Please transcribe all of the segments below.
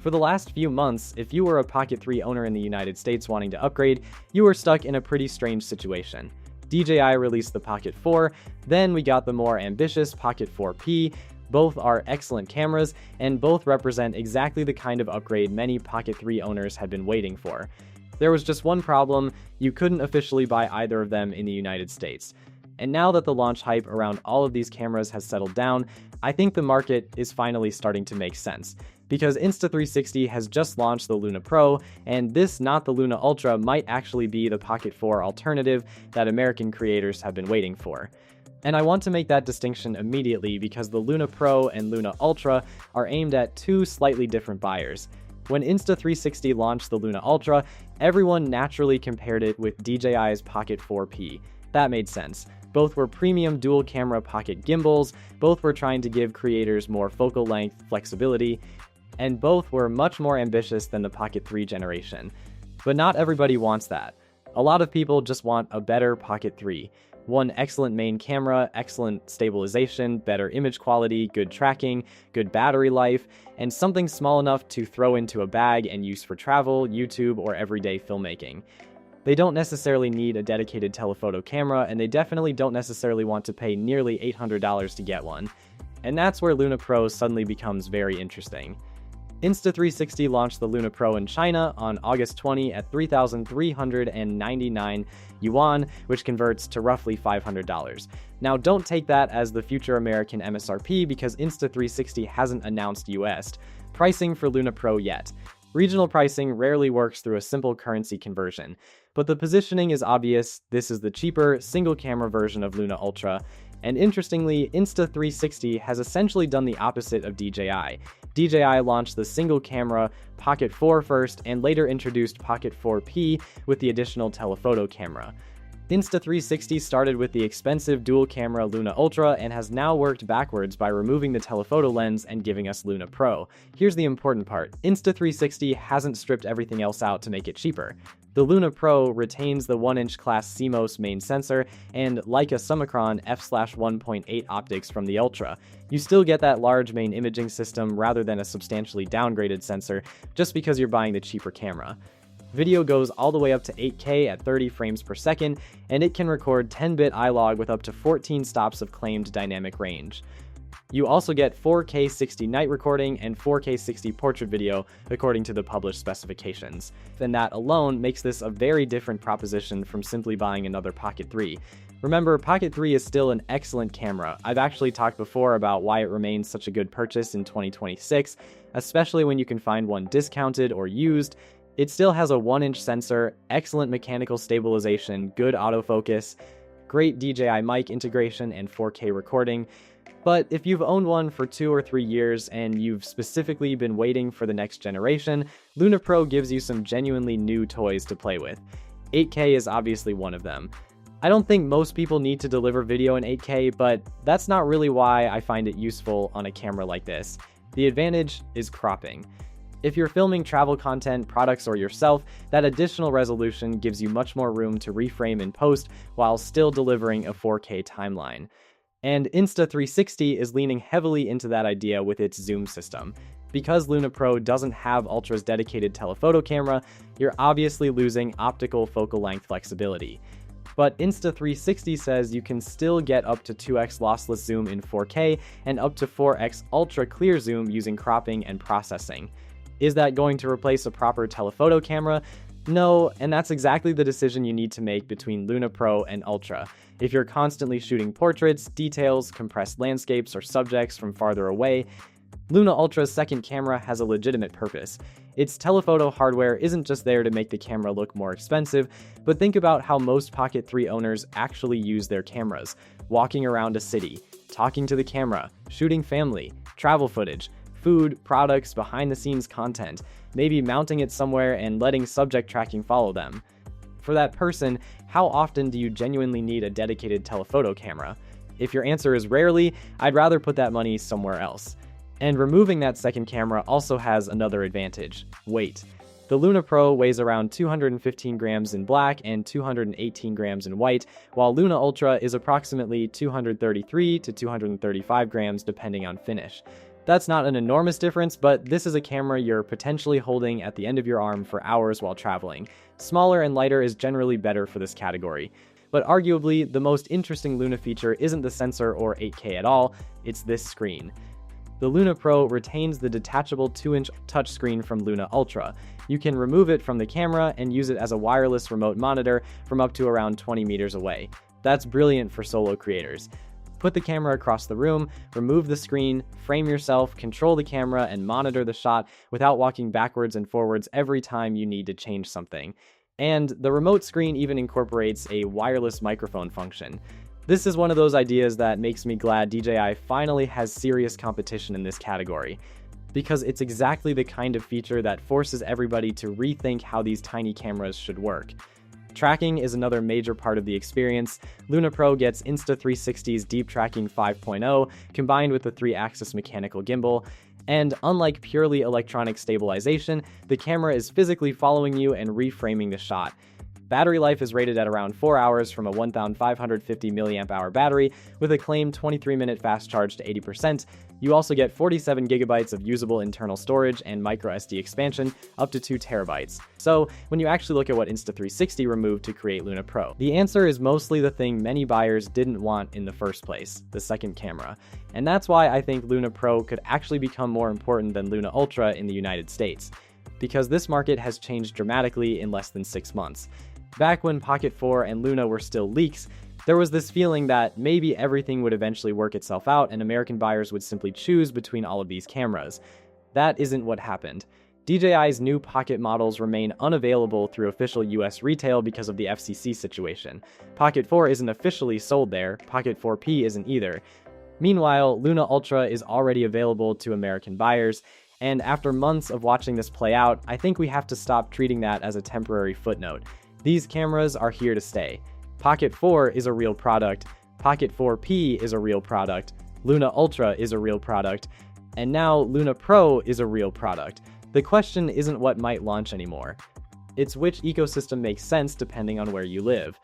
For the last few months, if you were a Pocket 3 owner in the United States wanting to upgrade, you were stuck in a pretty strange situation. DJI released the Pocket 4, then we got the more ambitious Pocket 4P. Both are excellent cameras, and both represent exactly the kind of upgrade many Pocket 3 owners had been waiting for. There was just one problem: you couldn't officially buy either of them in the United States. And now that the launch hype around all of these cameras has settled down, I think the market is finally starting to make sense. Because Insta360 has just launched the Luna Pro, and this, not the Luna Ultra, might actually be the Pocket 4 alternative that American creators have been waiting for. And I want to make that distinction immediately because the Luna Pro and Luna Ultra are aimed at two slightly different buyers. When Insta360 launched the Luna Ultra, everyone naturally compared it with DJI's Pocket 4P. That made sense. Both were premium dual-camera pocket gimbals, both were trying to give creators more focal length flexibility, and both were much more ambitious than the Pocket 3 generation. But not everybody wants that. A lot of people just want a better Pocket 3. One excellent main camera, excellent stabilization, better image quality, good tracking, good battery life, and something small enough to throw into a bag and use for travel, YouTube, or everyday filmmaking. They don't necessarily need a dedicated telephoto camera, and they definitely don't necessarily want to pay nearly $800 to get one. And that's where Luna Pro suddenly becomes very interesting. Insta360 launched the Luna Pro in China on August 20 at 3,399 yuan, which converts to roughly $500. Now, don't take that as the future American MSRP because Insta360 hasn't announced US pricing for Luna Pro yet. Regional pricing rarely works through a simple currency conversion, but the positioning is obvious. This is the cheaper, single-camera version of Luna Ultra. And interestingly, Insta360 has essentially done the opposite of DJI. DJI launched the single-camera Pocket 4 first and later introduced Pocket 4P with the additional telephoto camera. Insta360 started with the expensive dual-camera Luna Ultra and has now worked backwards by removing the telephoto lens and giving us Luna Pro. Here's the important part: Insta360 hasn't stripped everything else out to make it cheaper. The Luna Pro retains the 1-inch class CMOS main sensor and Leica Summicron f/1.8 optics from the Ultra. You still get that large main imaging system rather than a substantially downgraded sensor just because you're buying the cheaper camera. Video goes all the way up to 8K at 30 frames per second, and it can record 10-bit iLog with up to 14 stops of claimed dynamic range. You also get 4K 60 night recording and 4K 60 portrait video according to the published specifications. Then that alone makes this a very different proposition from simply buying another Pocket 3. Remember, Pocket 3 is still an excellent camera. I've actually talked before about why it remains such a good purchase in 2026, especially when you can find one discounted or used. It still has a 1-inch sensor, excellent mechanical stabilization, good autofocus, great DJI mic integration, and 4K recording. But if you've owned one for 2 or 3 years and you've specifically been waiting for the next generation, Luna Pro gives you some genuinely new toys to play with. 8K is obviously one of them. I don't think most people need to deliver video in 8K, but that's not really why I find it useful on a camera like this. The advantage is cropping. If you're filming travel content, products, or yourself, that additional resolution gives you much more room to reframe in post while still delivering a 4K timeline. And Insta360 is leaning heavily into that idea with its zoom system. Because Luna Pro doesn't have Ultra's dedicated telephoto camera, you're obviously losing optical focal length flexibility. But Insta360 says you can still get up to 2x lossless zoom in 4K and up to 4x ultra clear zoom using cropping and processing. Is that going to replace a proper telephoto camera? No, and that's exactly the decision you need to make between Luna Pro and Ultra. If you're constantly shooting portraits, details, compressed landscapes, or subjects from farther away, Luna Ultra's second camera has a legitimate purpose. Its telephoto hardware isn't just there to make the camera look more expensive, but think about how most Pocket 3 owners actually use their cameras: walking around a city, talking to the camera, shooting family, travel footage, food, products, behind-the-scenes content, maybe mounting it somewhere and letting subject tracking follow them. For that person, how often do you genuinely need a dedicated telephoto camera? If your answer is rarely, I'd rather put that money somewhere else. And removing that second camera also has another advantage: weight. The Luna Pro weighs around 215 grams in black and 218 grams in white, while Luna Ultra is approximately 233 to 235 grams depending on finish. That's not an enormous difference, but this is a camera you're potentially holding at the end of your arm for hours while traveling. Smaller and lighter is generally better for this category. But arguably, the most interesting Luna feature isn't the sensor or 8K at all, it's this screen. The Luna Pro retains the detachable 2-inch touchscreen from Luna Ultra. You can remove it from the camera and use it as a wireless remote monitor from up to around 20 meters away. That's brilliant for solo creators. Put the camera across the room, remove the screen, frame yourself, control the camera, and monitor the shot without walking backwards and forwards every time you need to change something. And the remote screen even incorporates a wireless microphone function. This is one of those ideas that makes me glad DJI finally has serious competition in this category, because it's exactly the kind of feature that forces everybody to rethink how these tiny cameras should work. Tracking is another major part of the experience. Luna Pro gets Insta360's Deep Tracking 5.0 combined with the 3-axis mechanical gimbal, and unlike purely electronic stabilization, the camera is physically following you and reframing the shot. Battery life is rated at around 4 hours from a 1,550 mAh battery with a claimed 23-minute fast charge to 80%. You also get 47 gigabytes of usable internal storage and microSD expansion up to 2 terabytes. So when you actually look at what Insta360 removed to create Luna Pro, the answer is mostly the thing many buyers didn't want in the first place, the second camera. And that's why I think Luna Pro could actually become more important than Luna Ultra in the United States, because this market has changed dramatically in less than 6 months. Back when Pocket 4 and Luna were still leaks, there was this feeling that maybe everything would eventually work itself out and American buyers would simply choose between all of these cameras. That isn't what happened. DJI's new Pocket models remain unavailable through official US retail because of the FCC situation. Pocket 4 isn't officially sold there, Pocket 4P isn't either. Meanwhile, Luna Ultra is already available to American buyers, and after months of watching this play out, I think we have to stop treating that as a temporary footnote. These cameras are here to stay. Pocket 4 is a real product, Pocket 4P is a real product, Luna Ultra is a real product, and now Luna Pro is a real product. The question isn't what might launch anymore. It's which ecosystem makes sense depending on where you live.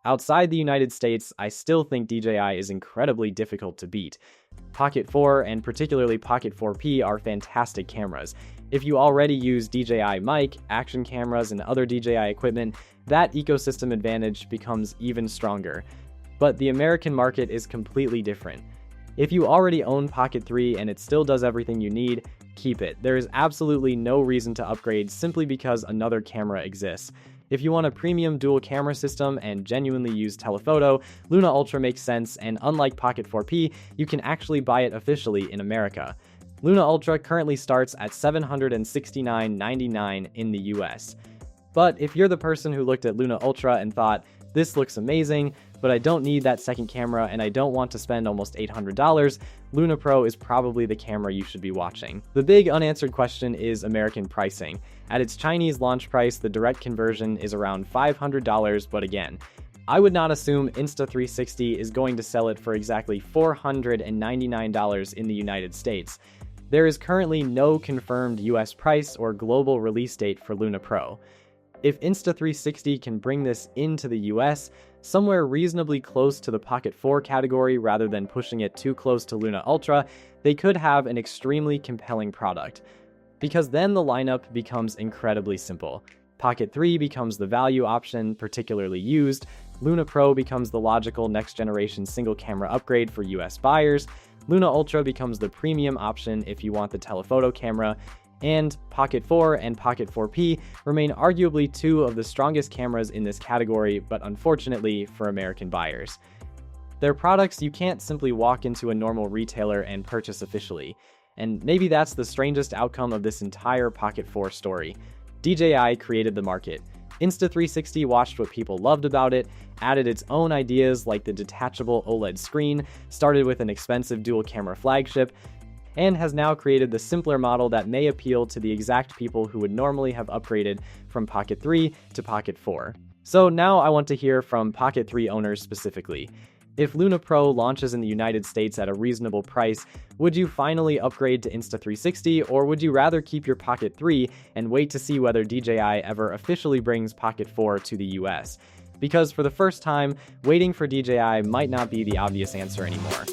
Outside the United States, I still think DJI is incredibly difficult to beat. Pocket 4 and particularly Pocket 4P are fantastic cameras. If you already use DJI mic, action cameras, and other DJI equipment, that ecosystem advantage becomes even stronger. But the American market is completely different. If you already own Pocket 3 and it still does everything you need, keep it. There is absolutely no reason to upgrade simply because another camera exists. If you want a premium dual camera system and genuinely use telephoto, Luna Ultra makes sense, and unlike Pocket 4P, you can actually buy it officially in America. Luna Ultra currently starts at $769.99 in the US. But if you're the person who looked at Luna Ultra and thought, this looks amazing, but I don't need that second camera and I don't want to spend almost $800, Luna Pro is probably the camera you should be watching. The big unanswered question is American pricing. At its Chinese launch price, the direct conversion is around $500, but again, I would not assume Insta360 is going to sell it for exactly $499 in the United States. There is currently no confirmed US price or global release date for Luna Pro. If Insta360 can bring this into the US, somewhere reasonably close to the Pocket 4 category rather than pushing it too close to Luna Ultra, they could have an extremely compelling product. Because then the lineup becomes incredibly simple. Pocket 3 becomes the value option, particularly used, Luna Pro becomes the logical next-generation single-camera upgrade for US buyers, Luna Ultra becomes the premium option if you want the telephoto camera, and Pocket 4 and Pocket 4P remain arguably two of the strongest cameras in this category, but unfortunately for American buyers. They're products you can't simply walk into a normal retailer and purchase officially, and maybe that's the strangest outcome of this entire Pocket 4 story. DJI created the market. Insta360 watched what people loved about it, added its own ideas like the detachable OLED screen, started with an expensive dual-camera flagship, and has now created the simpler model that may appeal to the exact people who would normally have upgraded from Pocket 3 to Pocket 4. So now I want to hear from Pocket 3 owners specifically. If Luna Pro launches in the United States at a reasonable price, would you finally upgrade to Insta360, or would you rather keep your Pocket 3 and wait to see whether DJI ever officially brings Pocket 4 to the US? Because for the first time, waiting for DJI might not be the obvious answer anymore.